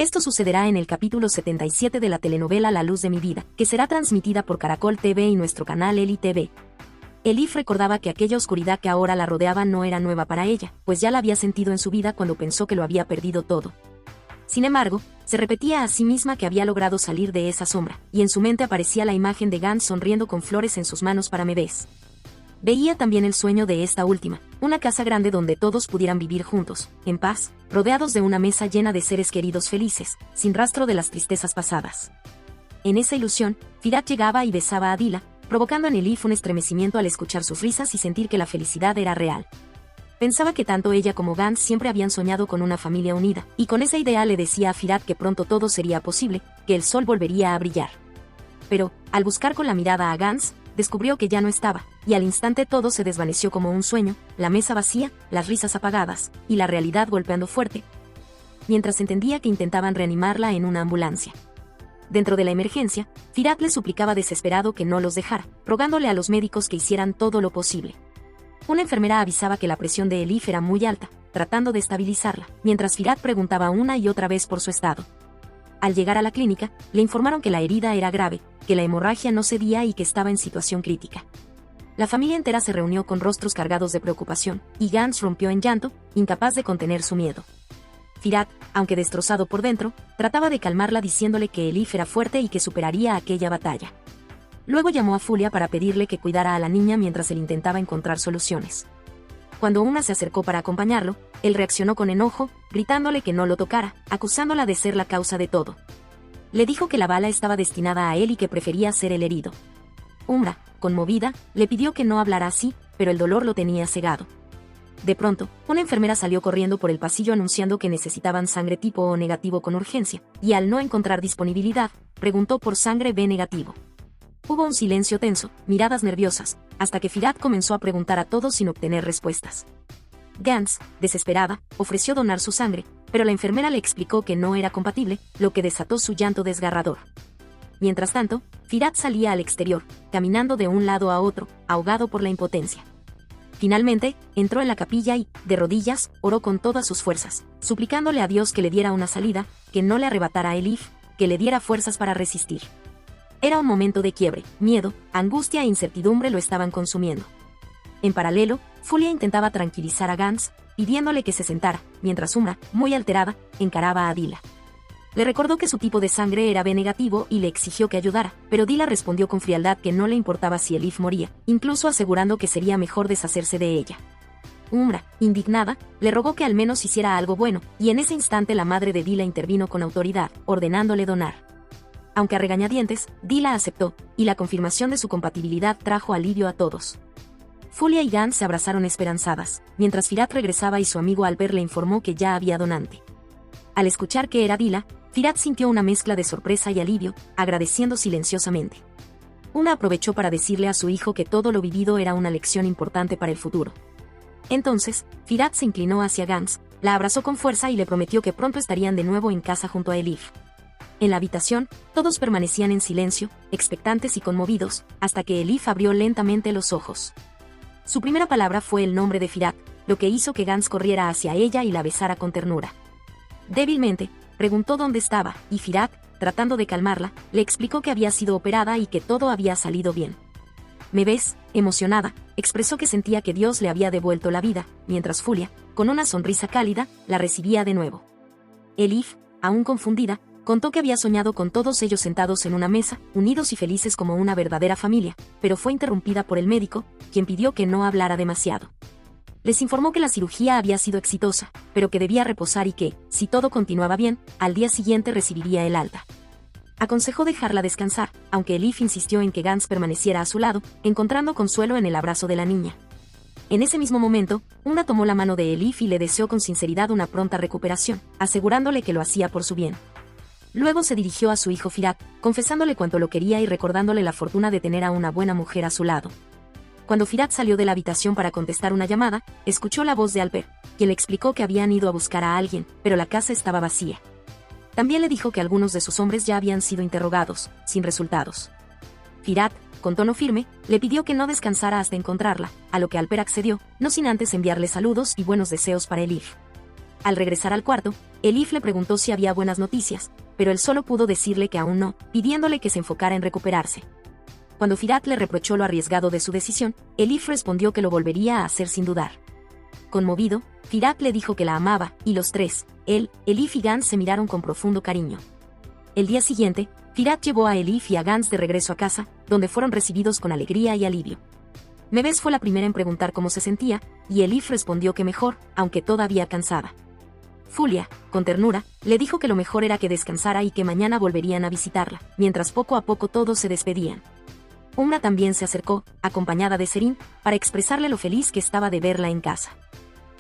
esto sucederá en el capítulo 77 de la telenovela La luz de mi vida, que será transmitida por Caracol TV y nuestro canal Eli TV. Elif recordaba que aquella oscuridad que ahora la rodeaba no era nueva para ella, pues ya la había sentido en su vida cuando pensó que lo había perdido todo. Sin embargo, se repetía a sí misma que había logrado salir de esa sombra, y en su mente aparecía la imagen de Gans sonriendo con flores en sus manos para bebés. Veía también el sueño de esta última, una casa grande donde todos pudieran vivir juntos, en paz, rodeados de una mesa llena de seres queridos felices, sin rastro de las tristezas pasadas. En esa ilusión, Firat llegaba y besaba a Dila, provocando en Elif un estremecimiento al escuchar sus risas y sentir que la felicidad era real. Pensaba que tanto ella como Gans siempre habían soñado con una familia unida, y con esa idea le decía a Firat que pronto todo sería posible, que el sol volvería a brillar. Pero, al buscar con la mirada a Gans, descubrió que ya no estaba, y al instante todo se desvaneció como un sueño, la mesa vacía, las risas apagadas, y la realidad golpeando fuerte, mientras entendía que intentaban reanimarla en una ambulancia. Dentro de la emergencia, Firat le suplicaba desesperado que no los dejara, rogándole a los médicos que hicieran todo lo posible. Una enfermera avisaba que la presión de Elif era muy alta, tratando de estabilizarla, mientras Firat preguntaba una y otra vez por su estado. Al llegar a la clínica, le informaron que la herida era grave, que la hemorragia no cedía y que estaba en situación crítica. La familia entera se reunió con rostros cargados de preocupación, y Gans rompió en llanto, incapaz de contener su miedo. Firat, aunque destrozado por dentro, trataba de calmarla diciéndole que Elif era fuerte y que superaría aquella batalla. Luego llamó a Fulia para pedirle que cuidara a la niña mientras él intentaba encontrar soluciones. Cuando una se acercó para acompañarlo, él reaccionó con enojo, gritándole que no lo tocara, acusándola de ser la causa de todo. Le dijo que la bala estaba destinada a él y que prefería ser el herido. Umbra, conmovida, le pidió que no hablara así, pero el dolor lo tenía cegado. De pronto, una enfermera salió corriendo por el pasillo anunciando que necesitaban sangre tipo O negativo con urgencia, y al no encontrar disponibilidad, preguntó por sangre B negativo. Hubo un silencio tenso, miradas nerviosas, hasta que Firat comenzó a preguntar a todos sin obtener respuestas. Gans, desesperada, ofreció donar su sangre, pero la enfermera le explicó que no era compatible, lo que desató su llanto desgarrador. Mientras tanto, Firat salía al exterior, caminando de un lado a otro, ahogado por la impotencia. Finalmente, entró en la capilla y, de rodillas, oró con todas sus fuerzas, suplicándole a Dios que le diera una salida, que no le arrebatara a Elif, que le diera fuerzas para resistir. Era un momento de quiebre, miedo, angustia e incertidumbre lo estaban consumiendo. En paralelo, Fulia intentaba tranquilizar a Gans, pidiéndole que se sentara, mientras Umbra, muy alterada, encaraba a Dila. Le recordó que su tipo de sangre era B negativo y le exigió que ayudara, pero Dila respondió con frialdad que no le importaba si Elif moría, incluso asegurando que sería mejor deshacerse de ella. Umbra, indignada, le rogó que al menos hiciera algo bueno, y en ese instante la madre de Dila intervino con autoridad, ordenándole donar. Aunque a regañadientes, Dila aceptó, y la confirmación de su compatibilidad trajo alivio a todos. Fulia y Gans se abrazaron esperanzadas, mientras Firat regresaba y su amigo Albert le informó que ya había donante. Al escuchar que era Dila, Firat sintió una mezcla de sorpresa y alivio, agradeciendo silenciosamente. Una aprovechó para decirle a su hijo que todo lo vivido era una lección importante para el futuro. Entonces, Firat se inclinó hacia Gans, la abrazó con fuerza y le prometió que pronto estarían de nuevo en casa junto a Elif. En la habitación, todos permanecían en silencio, expectantes y conmovidos, hasta que Elif abrió lentamente los ojos. Su primera palabra fue el nombre de Firat, lo que hizo que Gans corriera hacia ella y la besara con ternura. Débilmente, preguntó dónde estaba, y Firat, tratando de calmarla, le explicó que había sido operada y que todo había salido bien. «¿Me ves?», emocionada, expresó que sentía que Dios le había devuelto la vida, mientras Fulia, con una sonrisa cálida, la recibía de nuevo. Elif, aún confundida, contó que había soñado con todos ellos sentados en una mesa, unidos y felices como una verdadera familia, pero fue interrumpida por el médico, quien pidió que no hablara demasiado. Les informó que la cirugía había sido exitosa, pero que debía reposar y que, si todo continuaba bien, al día siguiente recibiría el alta. Aconsejó dejarla descansar, aunque Elif insistió en que Gans permaneciera a su lado, encontrando consuelo en el abrazo de la niña. En ese mismo momento, Umbra tomó la mano de Elif y le deseó con sinceridad una pronta recuperación, asegurándole que lo hacía por su bien. Luego se dirigió a su hijo Firat, confesándole cuánto lo quería y recordándole la fortuna de tener a una buena mujer a su lado. Cuando Firat salió de la habitación para contestar una llamada, escuchó la voz de Albert, quien le explicó que habían ido a buscar a alguien, pero la casa estaba vacía. También le dijo que algunos de sus hombres ya habían sido interrogados, sin resultados. Firat, con tono firme, le pidió que no descansara hasta encontrarla, a lo que Albert accedió, no sin antes enviarle saludos y buenos deseos para Elif. Al regresar al cuarto, Elif le preguntó si había buenas noticias, pero él solo pudo decirle que aún no, pidiéndole que se enfocara en recuperarse. Cuando Firat le reprochó lo arriesgado de su decisión, Elif respondió que lo volvería a hacer sin dudar. Conmovido, Firat le dijo que la amaba, y los tres, él, Elif y Gans, se miraron con profundo cariño. El día siguiente, Firat llevó a Elif y a Gans de regreso a casa, donde fueron recibidos con alegría y alivio. Meves fue la primera en preguntar cómo se sentía, y Elif respondió que mejor, aunque todavía cansada. Fulia, con ternura, le dijo que lo mejor era que descansara y que mañana volverían a visitarla, mientras poco a poco todos se despedían. Umra también se acercó, acompañada de Serin, para expresarle lo feliz que estaba de verla en casa.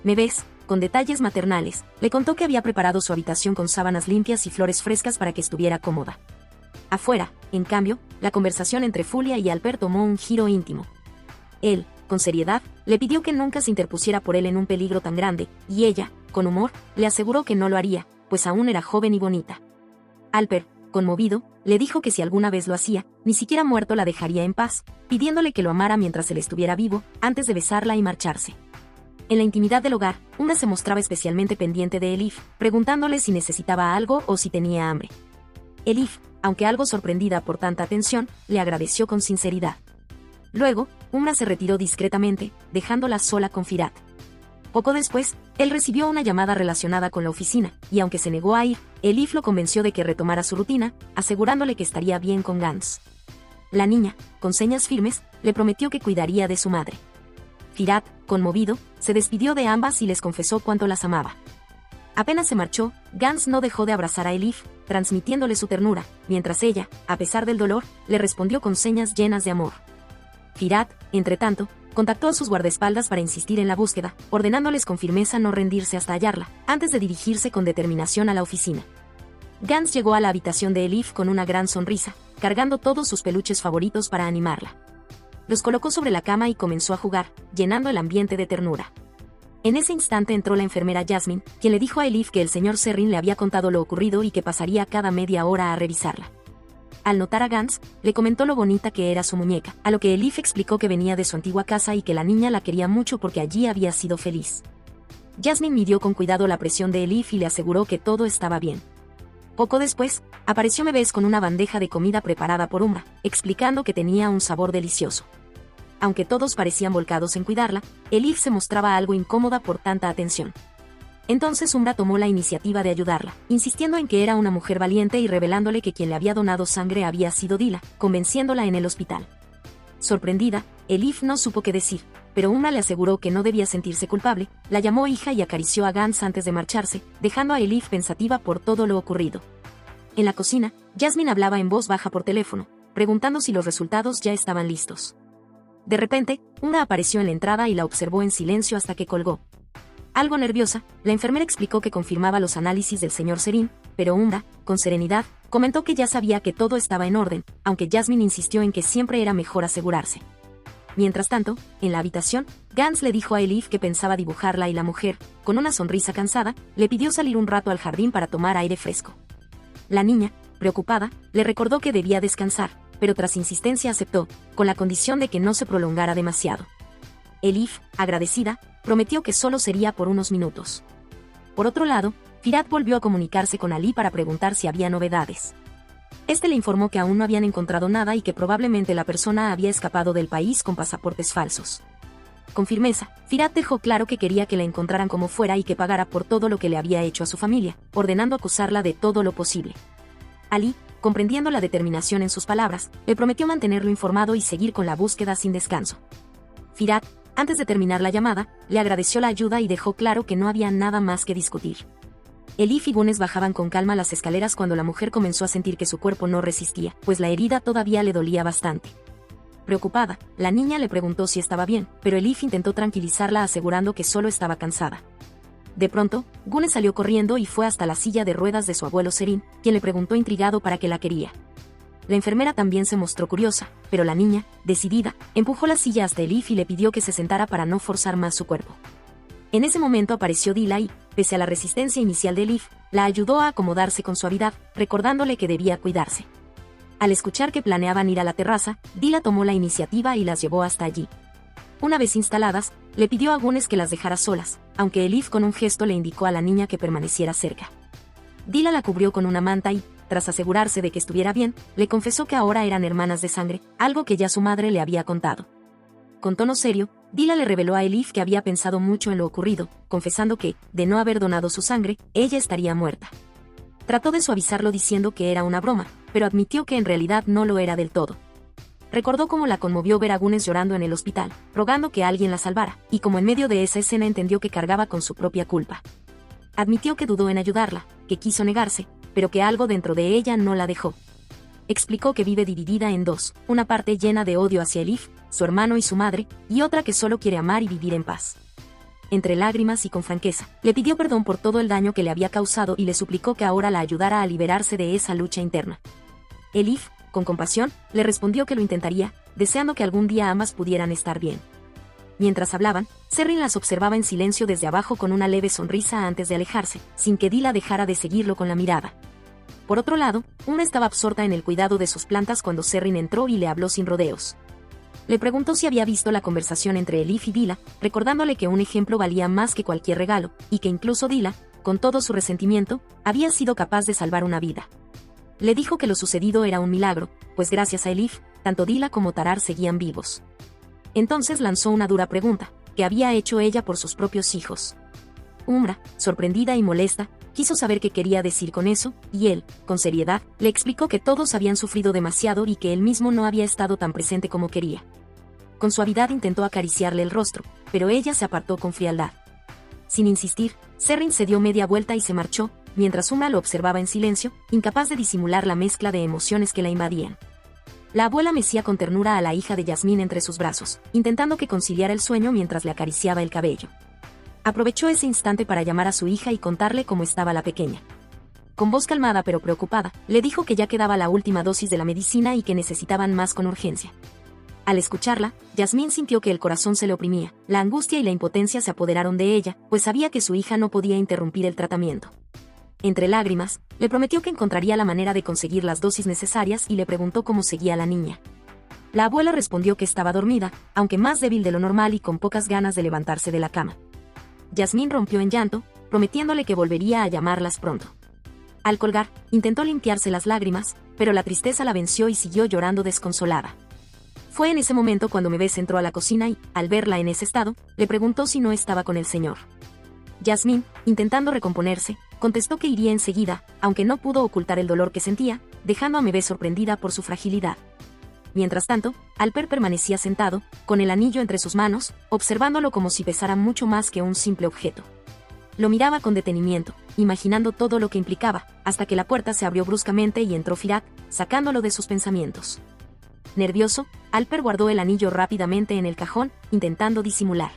Meves, con detalles maternales, le contó que había preparado su habitación con sábanas limpias y flores frescas para que estuviera cómoda. Afuera, en cambio, la conversación entre Fulia y Alper tomó un giro íntimo. Él, con seriedad, le pidió que nunca se interpusiera por él en un peligro tan grande, y ella, con humor, le aseguró que no lo haría, pues aún era joven y bonita. Alper, conmovido, le dijo que si alguna vez lo hacía, ni siquiera muerto la dejaría en paz, pidiéndole que lo amara mientras él estuviera vivo, antes de besarla y marcharse. En la intimidad del hogar, Umra se mostraba especialmente pendiente de Elif, preguntándole si necesitaba algo o si tenía hambre. Elif, aunque algo sorprendida por tanta atención, le agradeció con sinceridad. Luego, Umra se retiró discretamente, dejándola sola con Firat. Poco después, él recibió una llamada relacionada con la oficina, y aunque se negó a ir, Elif lo convenció de que retomara su rutina, asegurándole que estaría bien con Gans. La niña, con señas firmes, le prometió que cuidaría de su madre. Firat, conmovido, se despidió de ambas y les confesó cuánto las amaba. Apenas se marchó, Gans no dejó de abrazar a Elif, transmitiéndole su ternura, mientras ella, a pesar del dolor, le respondió con señas llenas de amor. Firat, entretanto, contactó a sus guardaespaldas para insistir en la búsqueda, ordenándoles con firmeza no rendirse hasta hallarla, antes de dirigirse con determinación a la oficina. Gans llegó a la habitación de Elif con una gran sonrisa, cargando todos sus peluches favoritos para animarla. Los colocó sobre la cama y comenzó a jugar, llenando el ambiente de ternura. En ese instante entró la enfermera Jasmine, quien le dijo a Elif que el señor Serrin le había contado lo ocurrido y que pasaría cada media hora a revisarla. Al notar a Gans, le comentó lo bonita que era su muñeca, a lo que Elif explicó que venía de su antigua casa y que la niña la quería mucho porque allí había sido feliz. Jasmine midió con cuidado la presión de Elif y le aseguró que todo estaba bien. Poco después, apareció Meves con una bandeja de comida preparada por Umra, explicando que tenía un sabor delicioso. Aunque todos parecían volcados en cuidarla, Elif se mostraba algo incómoda por tanta atención. Entonces Umra tomó la iniciativa de ayudarla, insistiendo en que era una mujer valiente y revelándole que quien le había donado sangre había sido Dila, convenciéndola en el hospital. Sorprendida, Elif no supo qué decir, pero Umra le aseguró que no debía sentirse culpable, la llamó hija y acarició a Gans antes de marcharse, dejando a Elif pensativa por todo lo ocurrido. En la cocina, Jasmine hablaba en voz baja por teléfono, preguntando si los resultados ya estaban listos. De repente, Umra apareció en la entrada y la observó en silencio hasta que colgó. Algo nerviosa, la enfermera explicó que confirmaba los análisis del señor Serrin, pero Umra, con serenidad, comentó que ya sabía que todo estaba en orden, aunque Jasmine insistió en que siempre era mejor asegurarse. Mientras tanto, en la habitación, Gans le dijo a Elif que pensaba dibujarla y la mujer, con una sonrisa cansada, le pidió salir un rato al jardín para tomar aire fresco. La niña, preocupada, le recordó que debía descansar, pero tras insistencia aceptó, con la condición de que no se prolongara demasiado. Elif, agradecida, prometió que solo sería por unos minutos. Por otro lado, Firat volvió a comunicarse con Ali para preguntar si había novedades. Este le informó que aún no habían encontrado nada y que probablemente la persona había escapado del país con pasaportes falsos. Con firmeza, Firat dejó claro que quería que la encontraran como fuera y que pagara por todo lo que le había hecho a su familia, ordenando acusarla de todo lo posible. Ali, comprendiendo la determinación en sus palabras, le prometió mantenerlo informado y seguir con la búsqueda sin descanso. Firat, antes de terminar la llamada, le agradeció la ayuda y dejó claro que no había nada más que discutir. Elif y Gunes bajaban con calma las escaleras cuando la mujer comenzó a sentir que su cuerpo no resistía, pues la herida todavía le dolía bastante. Preocupada, la niña le preguntó si estaba bien, pero Elif intentó tranquilizarla asegurando que solo estaba cansada. De pronto, Gunes salió corriendo y fue hasta la silla de ruedas de su abuelo Serrin, quien le preguntó intrigado para qué la quería. La enfermera también se mostró curiosa, pero la niña, decidida, empujó la silla hasta Elif y le pidió que se sentara para no forzar más su cuerpo. En ese momento apareció Dila y, pese a la resistencia inicial de Elif, la ayudó a acomodarse con suavidad, recordándole que debía cuidarse. Al escuchar que planeaban ir a la terraza, Dila tomó la iniciativa y las llevó hasta allí. Una vez instaladas, le pidió a Gunes que las dejara solas, aunque Elif con un gesto le indicó a la niña que permaneciera cerca. Dila la cubrió con una manta y, tras asegurarse de que estuviera bien, le confesó que ahora eran hermanas de sangre, algo que ya su madre le había contado. Con tono serio, Dila le reveló a Elif que había pensado mucho en lo ocurrido, confesando que, de no haber donado su sangre, ella estaría muerta. Trató de suavizarlo diciendo que era una broma, pero admitió que en realidad no lo era del todo. Recordó cómo la conmovió ver a Gunes llorando en el hospital, rogando que alguien la salvara, y como en medio de esa escena entendió que cargaba con su propia culpa. Admitió que dudó en ayudarla, que quiso negarse, pero que algo dentro de ella no la dejó. Explicó que vive dividida en dos, una parte llena de odio hacia Elif, su hermano y su madre, y otra que solo quiere amar y vivir en paz. Entre lágrimas y con franqueza, le pidió perdón por todo el daño que le había causado y le suplicó que ahora la ayudara a liberarse de esa lucha interna. Elif, con compasión, le respondió que lo intentaría, deseando que algún día ambas pudieran estar bien. Mientras hablaban, Serrin las observaba en silencio desde abajo con una leve sonrisa antes de alejarse, sin que Dila dejara de seguirlo con la mirada. Por otro lado, Una estaba absorta en el cuidado de sus plantas cuando Serrin entró y le habló sin rodeos. Le preguntó si había visto la conversación entre Elif y Dila, recordándole que un ejemplo valía más que cualquier regalo, y que incluso Dila, con todo su resentimiento, había sido capaz de salvar una vida. Le dijo que lo sucedido era un milagro, pues gracias a Elif, tanto Dila como Tarar seguían vivos. Entonces lanzó una dura pregunta, ¿qué había hecho ella por sus propios hijos? Umbra, sorprendida y molesta, quiso saber qué quería decir con eso, y él, con seriedad, le explicó que todos habían sufrido demasiado y que él mismo no había estado tan presente como quería. Con suavidad intentó acariciarle el rostro, pero ella se apartó con frialdad. Sin insistir, Serrin se dio media vuelta y se marchó, mientras Umbra lo observaba en silencio, incapaz de disimular la mezcla de emociones que la invadían. La abuela mecía con ternura a la hija de Yasmín entre sus brazos, intentando que conciliara el sueño mientras le acariciaba el cabello. Aprovechó ese instante para llamar a su hija y contarle cómo estaba la pequeña. Con voz calmada pero preocupada, le dijo que ya quedaba la última dosis de la medicina y que necesitaban más con urgencia. Al escucharla, Yasmín sintió que el corazón se le oprimía, la angustia y la impotencia se apoderaron de ella, pues sabía que su hija no podía interrumpir el tratamiento. Entre lágrimas, le prometió que encontraría la manera de conseguir las dosis necesarias y le preguntó cómo seguía la niña. La abuela respondió que estaba dormida, aunque más débil de lo normal y con pocas ganas de levantarse de la cama. Yasmín rompió en llanto, prometiéndole que volvería a llamarlas pronto. Al colgar, intentó limpiarse las lágrimas, pero la tristeza la venció y siguió llorando desconsolada. Fue en ese momento cuando Mebes entró a la cocina y, al verla en ese estado, le preguntó si no estaba con el señor. Yasmín, intentando recomponerse, contestó que iría enseguida, aunque no pudo ocultar el dolor que sentía, dejando a Mebes sorprendida por su fragilidad. Mientras tanto, Alper permanecía sentado, con el anillo entre sus manos, observándolo como si pesara mucho más que un simple objeto. Lo miraba con detenimiento, imaginando todo lo que implicaba, hasta que la puerta se abrió bruscamente y entró Firat, sacándolo de sus pensamientos. Nervioso, Alper guardó el anillo rápidamente en el cajón, intentando disimular.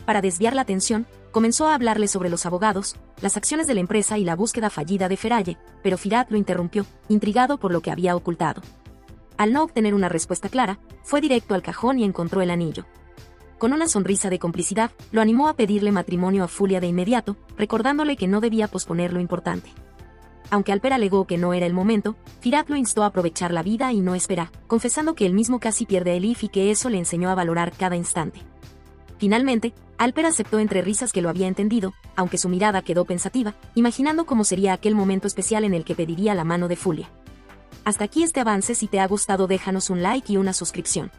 Para desviar la atención, comenzó a hablarle sobre los abogados, las acciones de la empresa y la búsqueda fallida de Feraye, pero Firat lo interrumpió, intrigado por lo que había ocultado. Al no obtener una respuesta clara, fue directo al cajón y encontró el anillo. Con una sonrisa de complicidad, lo animó a pedirle matrimonio a Fulia de inmediato, recordándole que no debía posponer lo importante. Aunque Alper alegó que no era el momento, Firat lo instó a aprovechar la vida y no esperar, confesando que él mismo casi pierde a Elif y que eso le enseñó a valorar cada instante. Finalmente, Alper aceptó entre risas que lo había entendido, aunque su mirada quedó pensativa, imaginando cómo sería aquel momento especial en el que pediría la mano de Fulia. Hasta aquí este avance. Si te ha gustado déjanos un like y una suscripción.